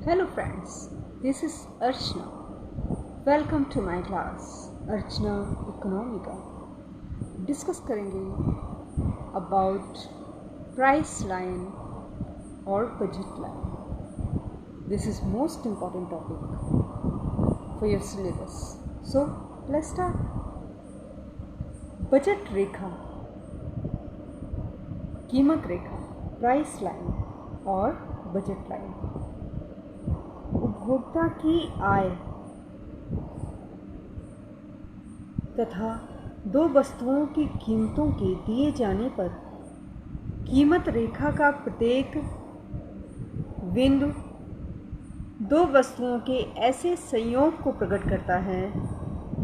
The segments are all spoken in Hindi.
Hello friends, this is Archana. Welcome to my class Archana Economica. Discuss करेंगे about price line और budget line. This is most important topic for your syllabus. So let's start. Budget रेखा, कीमत रेखा, प्राइस लाइन और बजट लाइन उपभोक्ता की आय तथा दो वस्तुओं की कीमतों के दिए जाने पर कीमत रेखा का प्रत्येक बिंदु दो वस्तुओं के ऐसे संयोग को प्रकट करता है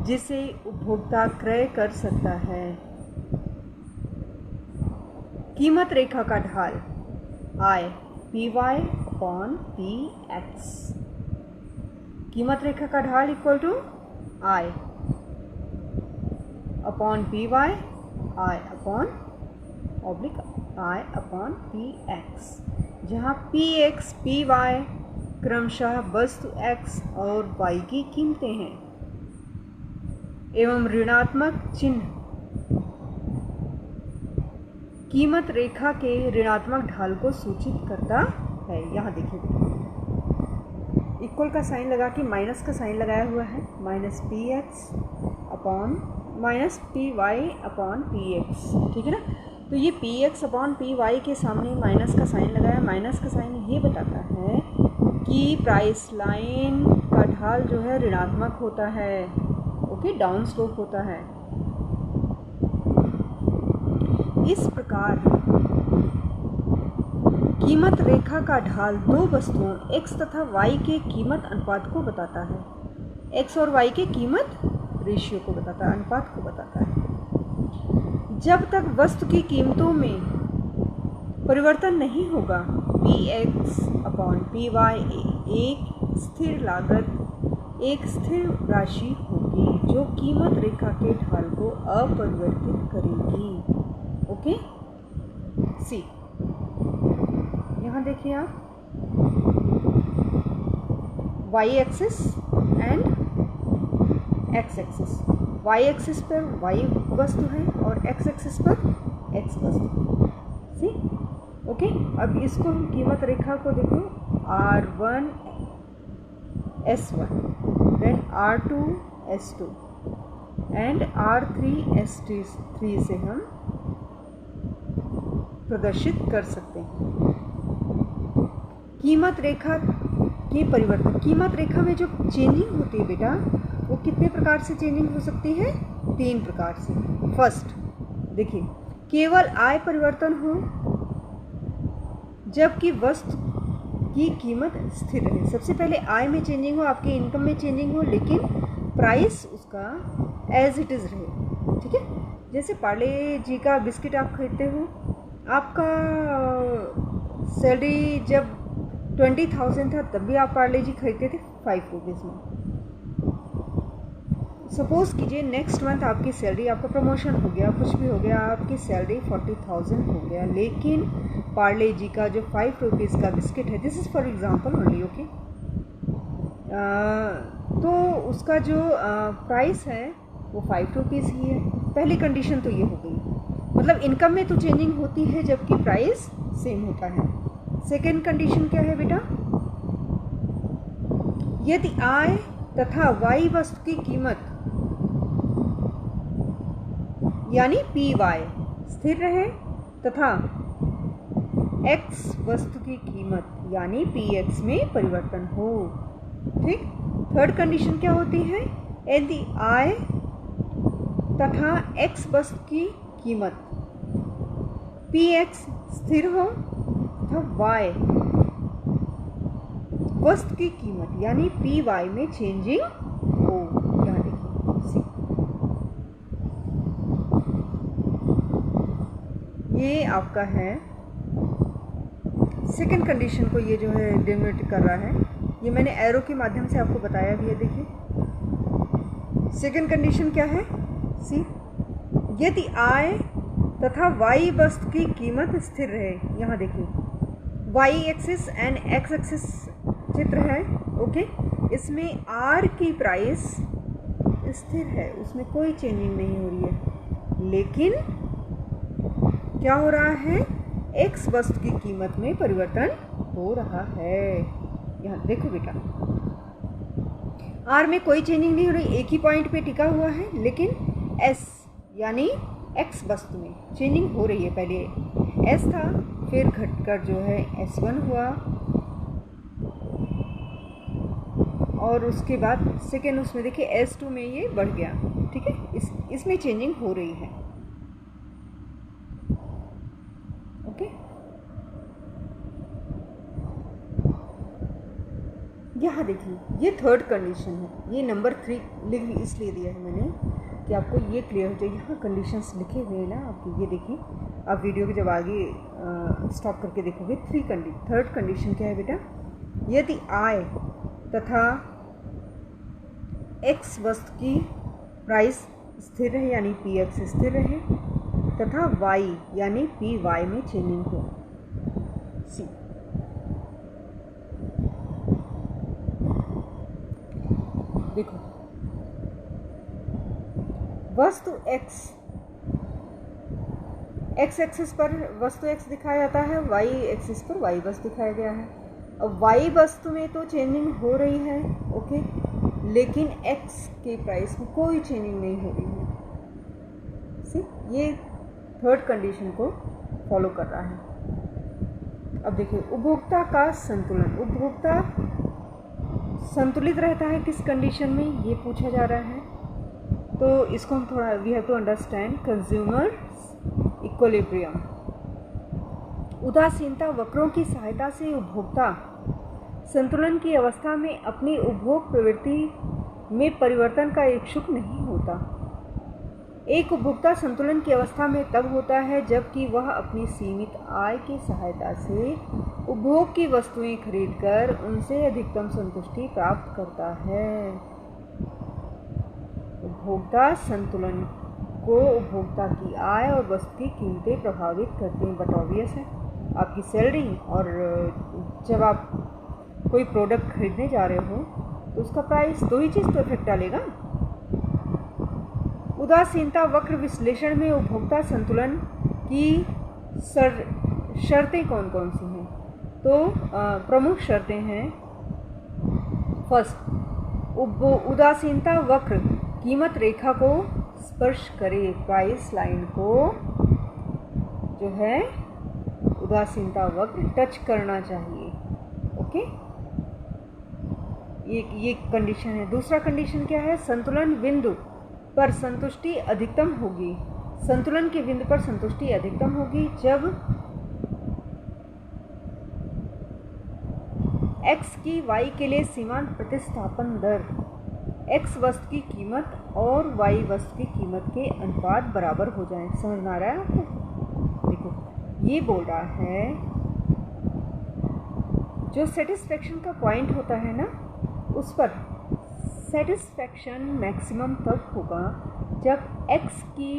जिसे उपभोक्ता क्रय कर सकता है। कीमत रेखा का ढाल आय PY अपॉन PX। कीमत रेखा का ढाल equal to I upon PY, I upon oblique I upon PX, जहाँ PX PY क्रमशः वस्तु X और Y की कीमतें हैं एवं ऋणात्मक चिन्ह कीमत रेखा के ऋणात्मक ढाल को सूचित करता है। यहाँ देखिए इक्वल का साइन लगा के माइनस का साइन लगाया हुआ है, minus PX upon minus PY upon PX, ठीक है ना। तो ये PX अपॉन PY के सामने माइनस का साइन लगाया। माइनस का साइन ये बताता है कि प्राइस लाइन का ढाल जो है ऋणात्मक होता है, ओके, डाउन स्लोप होता है। इस प्रकार कीमत रेखा का ढाल दो वस्तुओं X तथा Y के कीमत अनुपात को बताता है। X और Y के कीमत रेशियो को बताता है, अनुपात को बताता है। जब तक वस्तु की कीमतों में परिवर्तन नहीं होगा, PX अपॉन PY एक स्थिर लागत, एक स्थिर राशि होगी जो कीमत रेखा के ढाल को अपरिवर्तित करेगी। ओके, सी यहाँ देखिए आप y axis and x axis. y axis पर y वस्तु है और x एक्सिस पर x वस्तु। सी ओके, अब इसको हम कीमत रेखा को देखो R1 S1, then R2 S2 and R3 S3 से हम प्रदर्शित कर सकते हैं। कीमत रेखा के परिवर्तन, कीमत रेखा में जो चेंजिंग होती है बेटा, वो कितने प्रकार से चेंजिंग हो सकती है? 3 प्रकार से। फर्स्ट देखिए, केवल आय परिवर्तन हो जबकि वस्तु की कीमत स्थिर रहे। सबसे पहले आय में चेंजिंग हो, आपके इनकम में चेंजिंग हो, लेकिन प्राइस उसका एज इट इज़ रहे, ठीक है। जैसे पार्ले जी का बिस्किट आप खरीदते हो, आपका सैलरी जब 20,000 था तब भी आप पार्ले जी खरीदते थे 5 रुपीज़ में। सपोज़ कीजिए नेक्स्ट मंथ आपकी सैलरी, आपका प्रमोशन हो गया, कुछ भी हो गया, आपकी सैलरी 40,000 हो गया, लेकिन पार्ले जी का जो 5 रुपीज़ का बिस्किट है, this is for example only, okay, तो उसका जो प्राइस है वो 5 रुपीज़ ही है। पहली कंडीशन तो ये हो गई, मतलब इनकम में तो चेंजिंग होती है जबकि प्राइस सेम होता है। सेकेंड कंडीशन क्या है बेटा? यदि आय तथा Y वस्तु की कीमत यानी PY स्थिर रहे तथा X वस्तु की कीमत यानी PX में परिवर्तन हो, ठीक। थर्ड कंडीशन क्या होती है? यदि आय तथा X वस्तु की कीमत PX स्थिर हो तथा Y वस्तु की कीमत यानी PY में चेंजिंग हो। यहाँ देखिए ये आपका है सेकंड कंडीशन को, ये जो है डिनोट कर रहा है, ये मैंने एरो के माध्यम से आपको बताया भी है। देखिए सेकंड कंडीशन क्या है? सी, यदि आय तथा Y वस्तु की कीमत स्थिर रहे। यहाँ देखिए y axis and x axis चित्र है। ओके, इसमें आर की प्राइस स्थिर है, उसमें कोई चेंजिंग नहीं हो रही है, लेकिन क्या हो रहा है, एक्स वस्तु की कीमत में परिवर्तन हो रहा है। यहाँ देखो बेटा, आर में कोई चेंजिंग नहीं हो रही, एक ही पॉइंट पे टिका हुआ है, लेकिन एस यानी एक्स वस्तु में चेंजिंग हो रही है। पहले एस था, फिर घटकर जो है S1 हुआ, और उसके बाद सेकेंड उसमें देखिए S2 में ये बढ़ गया। ठीक है, इसमें चेंजिंग हो रही है। ओके, यहाँ देखिए ये थर्ड कंडीशन है, ये नंबर 3 लिख इसलिए दिया है मैंने कि आपको ये क्लियर हो जाए। यहाँ कंडीशंस लिखे हुए हैं ना आपके, ये देखिए आप वीडियो के जब आगे स्टॉप करके देखोगे। थर्ड कंडीशन क्या है बेटा, यदि आय तथा एक्स वस्तु की प्राइस स्थिर रहे यानी पी एक्स स्थिर रहे, तथा वाई यानी पी वाई में चेंजिंग हो। सी देखो, वस्तु एक्स एक्सिस पर वस्तु एक्स दिखाया जाता है, वाई एक्सिस पर वाई वस्तु दिखाया गया है। अब वाई वस्तु में तो चेंजिंग हो रही है, ओके, लेकिन एक्स के प्राइस में कोई चेंजिंग नहीं हो रही है। सी, ये थर्ड कंडीशन को फॉलो कर रहा है। अब देखिए, उपभोक्ता का संतुलन, उपभोक्ता संतुलित रहता है किस कंडीशन में, ये पूछा जा रहा है। तो इसको हम थोड़ा we have to understand consumer equilibrium. उदासीनता वक्रों की सहायता से उपभोक्ता संतुलन की अवस्था में अपनी उपभोग प्रवृत्ति में परिवर्तन का इच्छुक नहीं होता। एक उपभोक्ता संतुलन की अवस्था में तब होता है जबकि वह अपनी सीमित आय की सहायता से उपभोग की वस्तुएं खरीदकर उनसे अधिकतम संतुष्टि प्राप्त करता है। उपभोक्ता संतुलन को उपभोक्ता की आय और वस्तु की कीमतें प्रभावित करती हैं। बट ऑब्वियस है, आपकी सैलरी और जब आप कोई प्रोडक्ट खरीदने जा रहे हो तो उसका प्राइस, दो ही चीज़ तो इफेक्ट डालेगा। उदासीनता वक्र विश्लेषण में उपभोक्ता संतुलन की शर्तें कौन कौन सी हैं? तो प्रमुख शर्तें हैं। फर्स्ट, उदासीनता वक्र कीमत रेखा को स्पर्श करे, प्राइस लाइन को जो है उदासीनता वक्र टच करना चाहिए। ओके, ये कंडीशन है। दूसरा कंडीशन क्या है, संतुलन बिंदु पर संतुष्टि अधिकतम होगी। संतुलन के बिंदु पर संतुष्टि अधिकतम होगी जब x की y के लिए सीमांत प्रतिस्थापन दर x वस्तु की कीमत और y वस्तु की कीमत के अनुपात बराबर हो जाए। समझ में आ रहा है आपको? देखो, ये बोल रहा है जो सेटिस्फेक्शन का पॉइंट होता है ना, उस पर सेटिस्फेक्शन मैक्सिमम तब होगा जब x की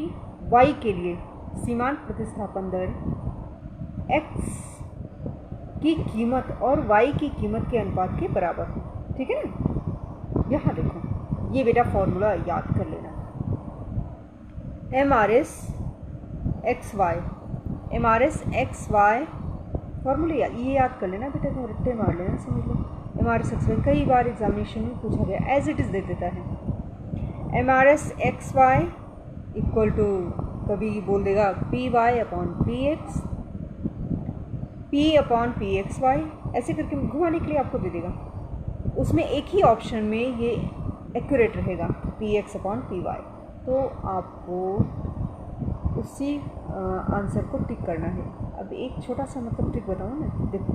y के लिए सीमांत प्रतिस्थापन दर x की कीमत और y की कीमत के अनुपात के बराबर हो। ठीक है ना? यहाँ देखो, ये बेटा फॉर्मूला याद कर लेना। MRS XY फॉर्मूला ये याद कर लेना बेटा, तो रट्टे मार लेना, समझ लो। MRS XY कई बार एग्जामिनेशन में पूछा गया, एज इट इज़ दे देता है। MRS XY इक्वल टू, कभी बोल देगा PY upon PX, P upon PXY, ऐसे करके घुमाने के लिए आपको दे देगा। उसमें एक ही ऑप्शन में ये एक्यूरेट रहेगा, PX अपॉन PY। तो आपको उसी आंसर को टिक करना है। अब एक छोटा सा मतलब ट्रिक बताऊँ ना, देखो,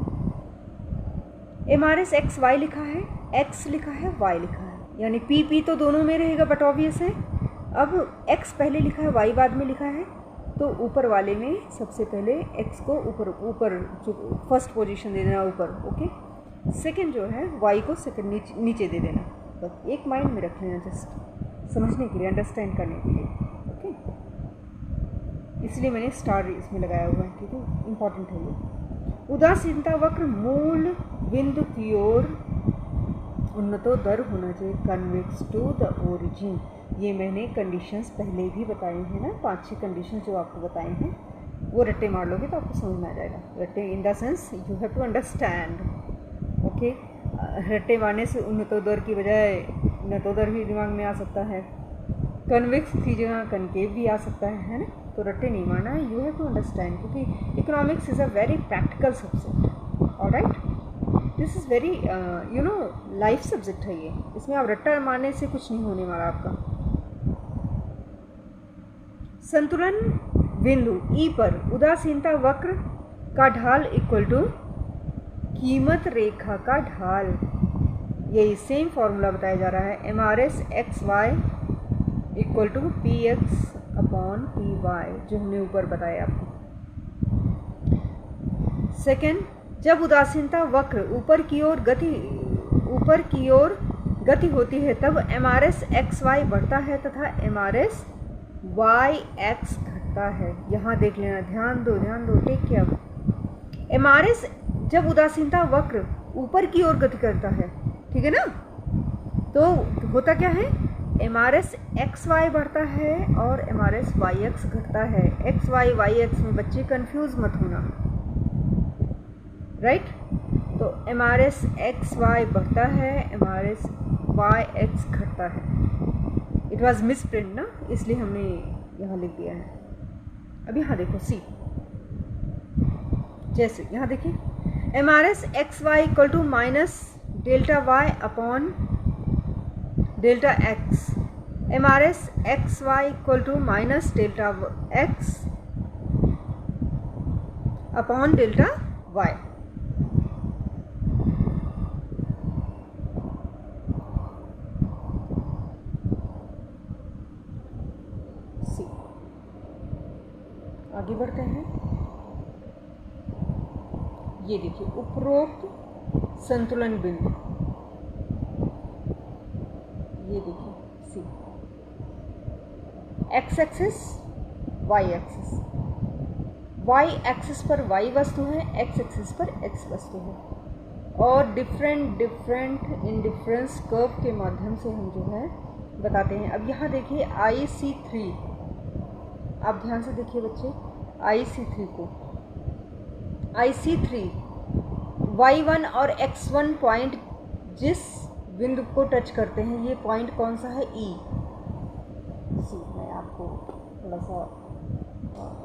MRS XY लिखा है, X लिखा है, Y लिखा है, यानी P तो दोनों में रहेगा, बट ऑब्वियस है। अब X पहले लिखा है, Y बाद में लिखा है, तो ऊपर वाले में सबसे पहले X को ऊपर जो फर्स्ट पोजीशन दे देना ऊपर, ओके। सेकंड जो है Y को सेकंड नीचे दे देना। बस एक माइंड में रख लेना, जस्ट समझने के लिए, अंडरस्टैंड करने के लिए, ओके। इसलिए मैंने स्टार इसमें लगाया हुआ है, ठीक है, इम्पॉर्टेंट है ये। उदासीनता वक्र मूल बिंदु की ओर उन्नतोदर होना चाहिए, कन्वेक्स टू द ओरिजिन। ये मैंने कंडीशंस पहले भी बताए हैं ना, 5-6 कंडीशन जो आपको बताए हैं, वो रट्टे मार लोगे तो आपको समझ में आ जाएगा। रट्टे in the sense you have to understand, okay. रट्टे मारने से उन्नतोदर की बजाय उन्नतोदर भी दिमाग में आ सकता है, कन्वेक्स की जगह कनकेव भी आ सकता है ना। तो रट्टे नहीं मारना है, यू हैव टू अंडरस्टैंड, क्योंकि economics is a very practical subject, alright. This is very life subject है ये, इसमें आप रट्टा मारने से कुछ नहीं होने वाला आपका। संतुलन बिंदु ई पर उदासीनता वक्र का ढाल इक्वल टू कीमत रेखा का ढाल, यही सेम फॉर्मूला बताया जा रहा है। MRS XY equal to PX upon PY, जो हमने ऊपर बताया आपको। सेकेंड, जब उदासीनता वक्र ऊपर की ओर गति होती है तब MRS XY बढ़ता है तथा MRS YX घटता है। यहाँ देख लेना, ध्यान दो, टेक केयर। MRS जब उदासीनता वक्र ऊपर की ओर गति करता है, ठीक है ना, तो होता क्या है, MRS XY बढ़ता है और MRS YX घटता है। XY YX में बच्चे कंफ्यूज मत होना, राइट। तो MRS XY बढ़ता है, MRS YX घटता है। इट वॉज मिस प्रिंट ना, इसलिए हमने यहाँ लिख दिया है। अब यहाँ देखो सी, जैसे यहाँ देखिए MRS XY equal to minus delta Y upon delta X, MRS XY equal to minus delta X upon delta Y. आगे बढ़ते हैं। ये देखिए उपरोक्त संतुलन बिंदु, ये देखिए see, X axis Y axis, Y axis पर वाई वस्तु है, एक्स एक्सिस पर एक्स वस्तु है, और डिफरेंट इंडिफरेंस कर्व के माध्यम से हम जो है बताते हैं। अब यहाँ देखिए IC3, आप ध्यान से देखिए बच्चे, IC3 को, IC3 Y1 और X1 पॉइंट जिस बिंदु को टच करते हैं, ये पॉइंट कौन सा है, E। सी, मैं आपको थोड़ा सा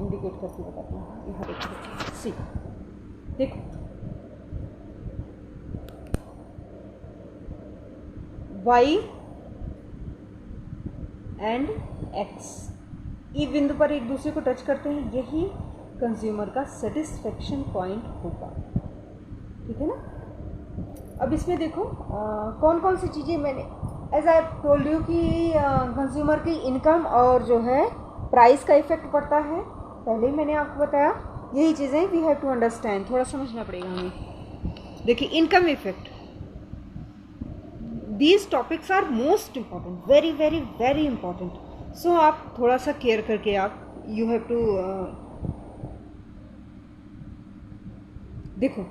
इंडिकेट करके बताती हूँ। यहाँ देखिए सी, देखो Y एंड X ई बिंदु पर एक दूसरे को टच करते हैं, यही कंज्यूमर का सेटिस्फेक्शन पॉइंट होगा, ठीक है ना। अब इसमें देखो कौन कौन सी चीज़ें मैंने एज आई टोल्ड यू कि कंज्यूमर की इनकम और जो है प्राइस का इफेक्ट पड़ता है, पहले ही मैंने आपको बताया। यही चीज़ें वी हैव टू अंडरस्टैंड, थोड़ा समझना पड़ेगा हमें। देखिए income effect, these topics are most important, very very very important. So आप थोड़ा सा केयर करके आप यू हैव टू देखो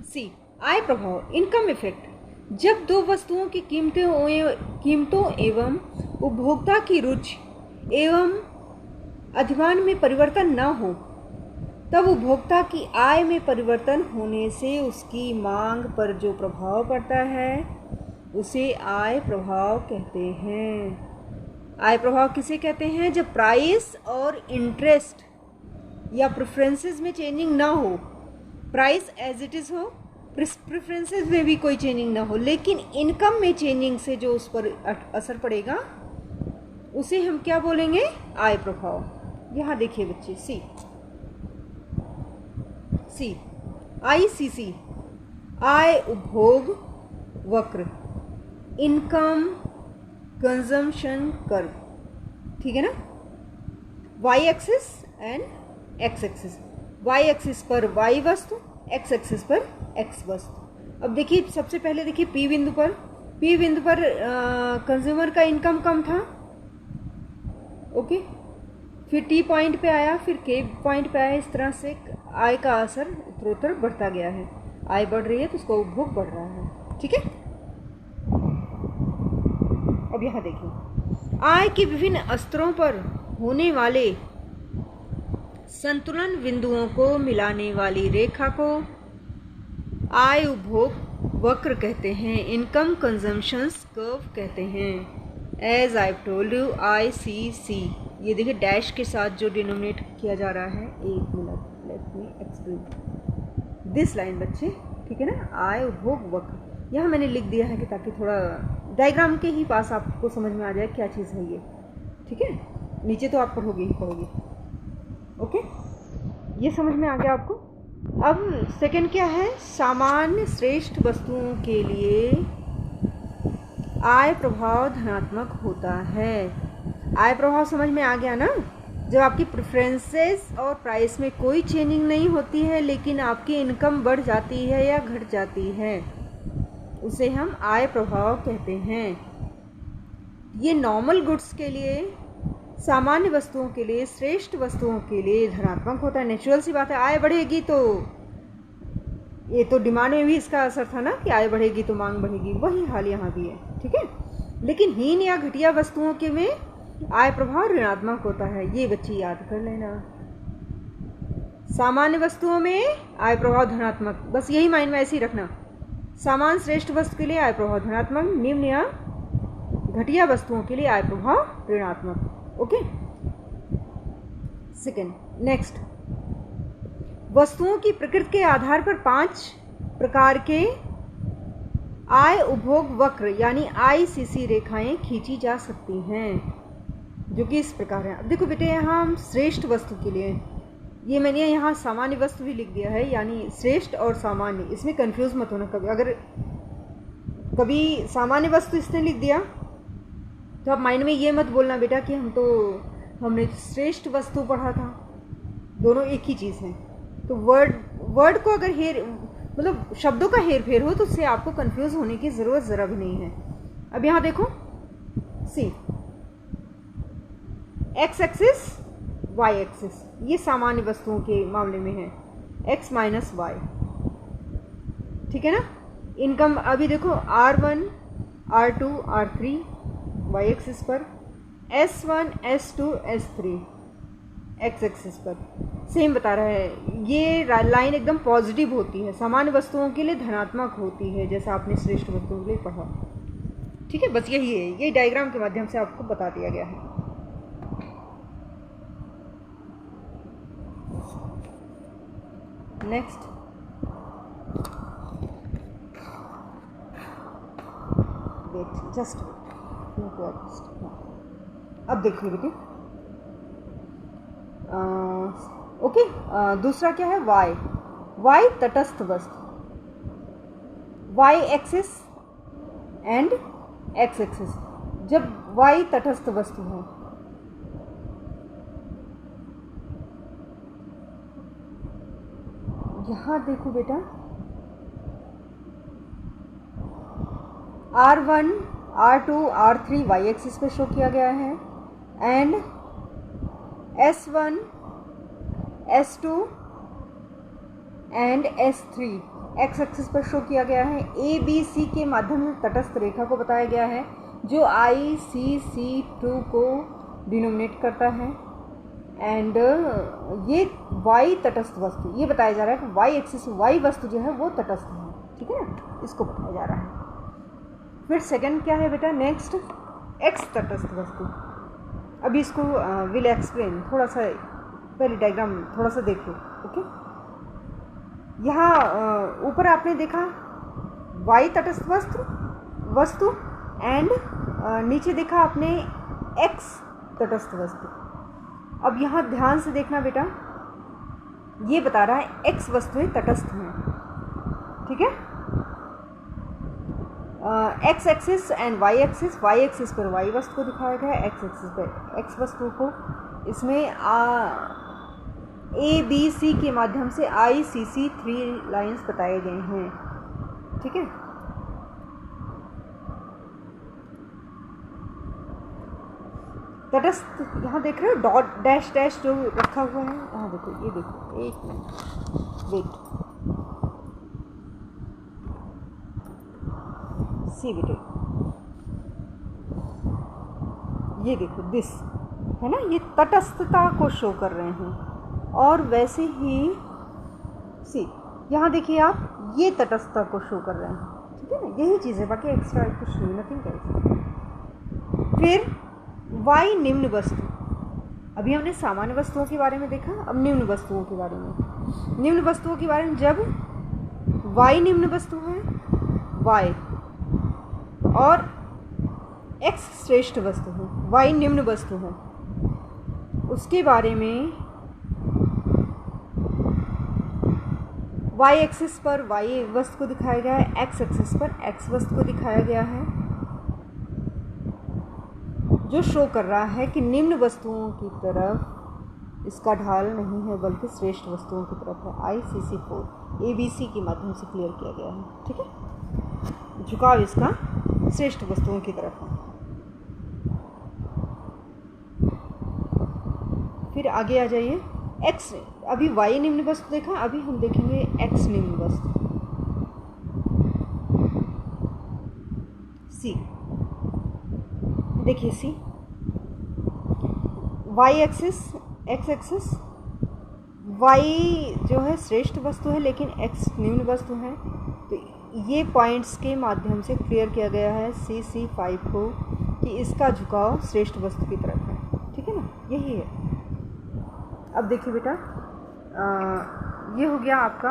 सी, आय प्रभाव, इनकम इफेक्ट। जब दो वस्तुओं की कीमतों एवं उपभोक्ता की रुचि एवं अधिमान में परिवर्तन न हो, तब उपभोक्ता की आय में परिवर्तन होने से उसकी मांग पर जो प्रभाव पड़ता है उसे आय प्रभाव कहते हैं। आय प्रभाव किसे कहते हैं? जब प्राइस और इंटरेस्ट या प्रेफरेंसेस में चेंजिंग ना हो, प्राइस एज इट इज़ हो, प्रेफरेंसेस में भी कोई चेंजिंग ना हो, लेकिन इनकम में चेंजिंग से जो उस पर असर पड़ेगा उसे हम क्या बोलेंगे? आय प्रभाव। यहाँ देखिए बच्चे सी, ICC, आय उपभोग वक्र, इनकम कंजम्पशन कर्व, ठीक है ना। Y axis and X axis, Y axis पर वाई वस्तु, एक्स एक्सिस पर एक्स वस्तु। अब देखिए सबसे पहले देखिए पी बिंदु पर कंज्यूमर का इनकम कम था, ओके, फिर टी पॉइंट पे आया, फिर के पॉइंट पे आया, इस तरह से आय का असर उत्तरोत्तर बढ़ता गया है। आय बढ़ रही है तो उसका उपभोग बढ़ रहा है। ठीक है। अब यहाँ देखिए, आय के विभिन्न स्तरों पर होने वाले संतुलन बिंदुओं को मिलाने वाली रेखा को आय उपभोग वक्र कहते हैं, इनकम कंजम्पशंस कर्व कहते हैं। As I told you, ICC, ये देखिए डैश के साथ जो डिनोमिनेट किया जा रहा है। एक minute, let me explain this line बच्चे, ठीक है ना। आय उपभोग वक्र यहाँ मैंने लिख दिया है कि ताकि थोड़ा डायग्राम के ही पास आपको समझ में आ जाए क्या चीज़ है ये, ठीक है। नीचे तो आप पढ़ोगे ही पढ़ोगे, ओके। ये समझ में आ गया आपको। अब सेकंड क्या है, सामान्य श्रेष्ठ वस्तुओं के लिए आय प्रभाव धनात्मक होता है। आय प्रभाव समझ में आ गया ना, जब आपकी प्रेफरेंसेस और प्राइस में कोई चेंजिंग नहीं होती है लेकिन आपकी इनकम बढ़ जाती है या घट जाती है, उसे हम आय प्रभाव कहते हैं। ये नॉर्मल गुड्स के लिए, सामान्य वस्तुओं के लिए, श्रेष्ठ वस्तुओं के लिए धनात्मक होता है। नेचुरल सी बात है, आय बढ़ेगी तो ये तो डिमांड में भी इसका असर था ना कि आय बढ़ेगी तो मांग बढ़ेगी, वही हाल यहाँ भी है, ठीक है। लेकिन हीन या घटिया वस्तुओं के में आय प्रभाव ऋणात्मक होता है, ये बच्चे याद कर लेना। सामान्य वस्तुओं में आय प्रभाव धनात्मक, बस यही माइंड में ऐसे ही रखना। सामान्य श्रेष्ठ वस्तु के लिए आय प्रभाव धनात्मक, निम्न या घटिया वस्तुओं के लिए आय प्रभाव ऋणात्मक, ओके। सेकंड, नेक्स्ट, वस्तुओं की प्रकृति के आधार पर 5 प्रकार के आय उपभोग वक्र यानी ICC रेखाएं खींची जा सकती हैं, जो कि इस प्रकार हैं। अब देखो बेटे, यहाँ हम श्रेष्ठ वस्तु के लिए, ये मैंने यहाँ सामान्य वस्तु भी लिख दिया है, यानी श्रेष्ठ और सामान्य, इसमें कंफ्यूज मत होना। कभी अगर कभी सामान्य वस्तु इसने लिख दिया तो आप माइंड में ये मत बोलना बेटा कि हमने श्रेष्ठ वस्तु पढ़ा था, दोनों एक ही चीज़ है। तो वर्ड को अगर मतलब शब्दों का हेर फेर हो तो उससे आपको कंफ्यूज होने की ज़रूरत ज़रा भी नहीं है। अब यहाँ देखो, सी, एक्स एक्सिस, वाई एक्सिस, ये सामान्य वस्तुओं के मामले में है, x माइनस वाई, ठीक है ना। इनकम अभी देखो R1, R2, R3 Y axis पर, S1, S2, S3 x axis पर, सेम बता रहा है। ये लाइन एकदम पॉजिटिव होती है, सामान्य वस्तुओं के लिए धनात्मक होती है, जैसा आपने श्रेष्ठ वस्तुओं के लिए पढ़ा, ठीक है। बस यही है, ये डायग्राम के माध्यम से आपको बता दिया गया है। नेक्स्ट, वेट, जस्ट अब देखिए बेटे, ओके। दूसरा क्या है, वाई तटस्थ वस्तु, Y axis and X axis. जब वाई तटस्थ वस्तु है, यहाँ देखो बेटा, R1, R2, R3 Y axis पे शो किया गया है, and S1, S2 and S3 x axis पर शो किया गया है। ABC के माध्यम से तटस्थ रेखा को बताया गया है जो ICC2 को डिनोमिनेट करता है, एंड ये वाई तटस्थ वस्तु, ये बताया जा रहा है कि वाई एक्सिस वाई वस्तु जो है वो तटस्थ है, ठीक है ना, इसको बताया जा रहा है। फिर सेकंड क्या है बेटा, नेक्स्ट, एक्स तटस्थ वस्तु। अभी इसको विल एक्सप्लेन, थोड़ा सा पहले डायग्राम थोड़ा सा देखो, ओके। यहाँ ऊपर आपने देखा वाई तटस्थ वस्तु एंड नीचे देखा आपने एक्स तटस्थ वस्तु। अब यहाँ ध्यान से देखना बेटा, ये बता रहा है एक्स वस्तुएं तटस्थ हैं, ठीक है। X axis and Y axis, Y axis पर वाई वस्तु को दिखाया गया है, एक्स एक्सिस पर एक्स वस्तु को। इसमें ABC के माध्यम से ICC3 लाइंस बताए गए हैं, ठीक है। तटस्थ यहाँ देख रहे हो, डॉट डैश डैश जो रखा हुआ है, यहाँ देखो, ये देखो, एक मिनट वेट, सी बेटे, ये देखो दिस है ना, ये तटस्थता को शो कर रहे हैं। और वैसे ही सी यहाँ देखिए आप, ये तटस्थता को शो कर रहे हैं, ठीक है ना, यही चीज़ है, बाकी एक्स्ट्रा कुछ नहीं, नथिंग एल्स। फिर वाई निम्न वस्तु, अभी हमने सामान्य वस्तुओं के बारे में देखा, अब निम्न वस्तुओं के बारे में। निम्न वस्तुओं के बारे में, जब वाई निम्न वस्तु है, वाई और एक्स श्रेष्ठ वस्तु है, वाई निम्न वस्तु है, उसके बारे में वाई एक्सिस पर वाई वस्तु को दिखाया गया है, एक्स एक्सिस पर एक्स वस्तु को दिखाया गया है, जो शो कर रहा है कि निम्न वस्तुओं की तरफ इसका ढाल नहीं है बल्कि श्रेष्ठ वस्तुओं की तरफ है। ICC-4 ABC के माध्यम से क्लियर किया गया है, ठीक है, झुकाव इसका श्रेष्ठ वस्तुओं की तरफ है। फिर आगे आ जाइए, एक्स, अभी वाई निम्न वस्तु देखा, अभी हम देखेंगे एक्स निम्न वस्तु। सी देखिए, see Y axis, X axis, Y जो है श्रेष्ठ वस्तु है लेकिन एक्स निम्न वस्तु है, तो ये पॉइंट्स के माध्यम से क्लियर किया गया है CC-5 को कि इसका झुकाव श्रेष्ठ वस्तु की तरफ है, ठीक है ना, यही है। अब देखिए बेटा, ये हो गया आपका,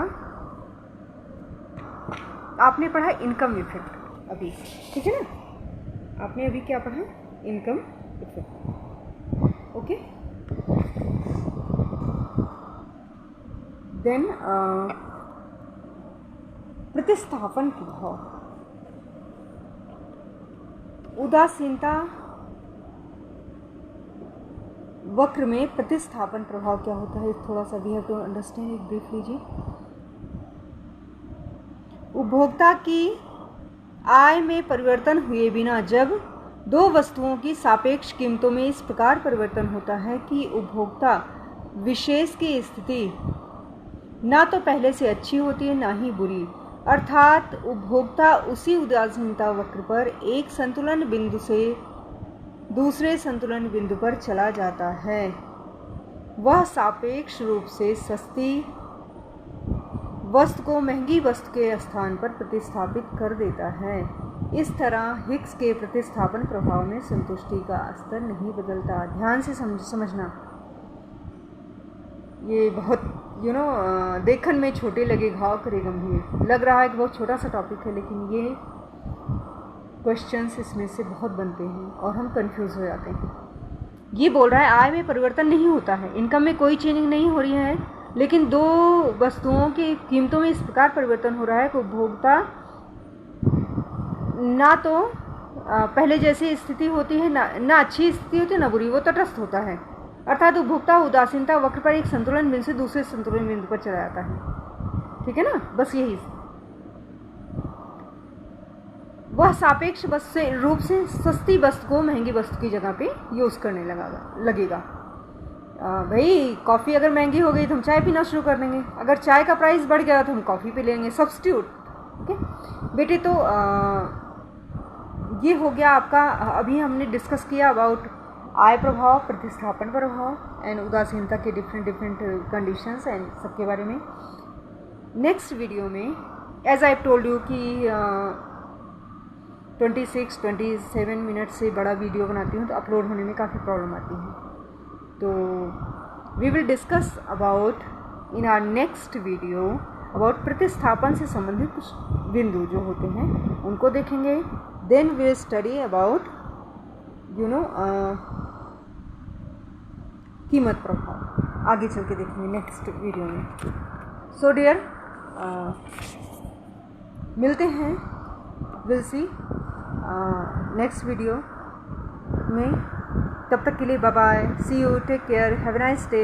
आपने पढ़ा इनकम इफेक्ट अभी, ठीक है ना, आपने अभी क्या पढ़ा, इनकम इफेक्ट, ओके। देन प्रतिस्थापन प्रभाव, उदासीनता वक्र में प्रतिस्थापन प्रभाव क्या होता है, थोड़ा सा we have to understand it briefly जी। उपभोक्ता की आय में परिवर्तन हुए बिना जब दो वस्तुओं की सापेक्ष कीमतों में इस प्रकार परिवर्तन होता है कि उपभोक्ता विशेष की स्थिति ना तो पहले से अच्छी होती है ना ही बुरी, अर्थात उपभोक्ता उसी उदासीनता वक्र पर एक संतुलन बिंदु से दूसरे संतुलन बिंदु पर चला जाता है, वह सापेक्ष रूप से सस्ती वस्तु को महंगी वस्तु के स्थान पर प्रतिस्थापित कर देता है। इस तरह हिग्स के प्रतिस्थापन प्रभाव में संतुष्टि का स्तर नहीं बदलता। ध्यान से समझना, ये बहुत देखन में छोटे लगे घाव करे गंभीर, लग रहा है कि बहुत छोटा सा टॉपिक है, लेकिन ये क्वेश्चंस इसमें से बहुत बनते हैं और हम कंफ्यूज हो जाते हैं। ये बोल रहा है आय में परिवर्तन नहीं होता है, इनकम में कोई चेंजिंग नहीं हो रही है, लेकिन दो वस्तुओं की कीमतों में इस प्रकार परिवर्तन हो रहा है कि उपभोक्ता ना तो पहले जैसी स्थिति होती है, ना अच्छी स्थिति होती है ना बुरी, वो तटस्थ होता है, अर्थात उपभोक्ता उदासीनता वक्र पर एक संतुलन बिंदु से दूसरे संतुलन बिंदु पर चला जाता है, ठीक है ना, बस यही। वह सापेक्ष रूप से सस्ती वस्तु को महंगी वस्तु की जगह पे यूज़ करने लगेगा। भाई कॉफ़ी अगर महंगी हो गई तो हम चाय पीना शुरू कर देंगे, अगर चाय का प्राइस बढ़ गया तो हम कॉफ़ी पी लेंगे, सब्स्टिट्यूट, ओके बेटे। तो ये हो गया आपका, अभी हमने डिस्कस किया अबाउट आय प्रभाव, प्रतिस्थापन प्रभाव एंड उदासीनता के डिफरेंट कंडीशंस एंड सबके बारे में। नेक्स्ट वीडियो में एज आई टोल्ड यू कि 26-27 मिनट से बड़ा वीडियो बनाती हूँ तो अपलोड होने में काफ़ी प्रॉब्लम आती है, तो we will discuss about in our next video about प्रतिस्थापन से संबंधित कुछ बिंदु जो होते हैं उनको देखेंगे। Then we will study about कीमत प्रभाव, आगे चल के देखेंगे नेक्स्ट वीडियो में। सो डियर, मिलते हैं, विल सी नेक्स्ट वीडियो में। तब तक के लिए bye bye, see you, take care, have a nice day.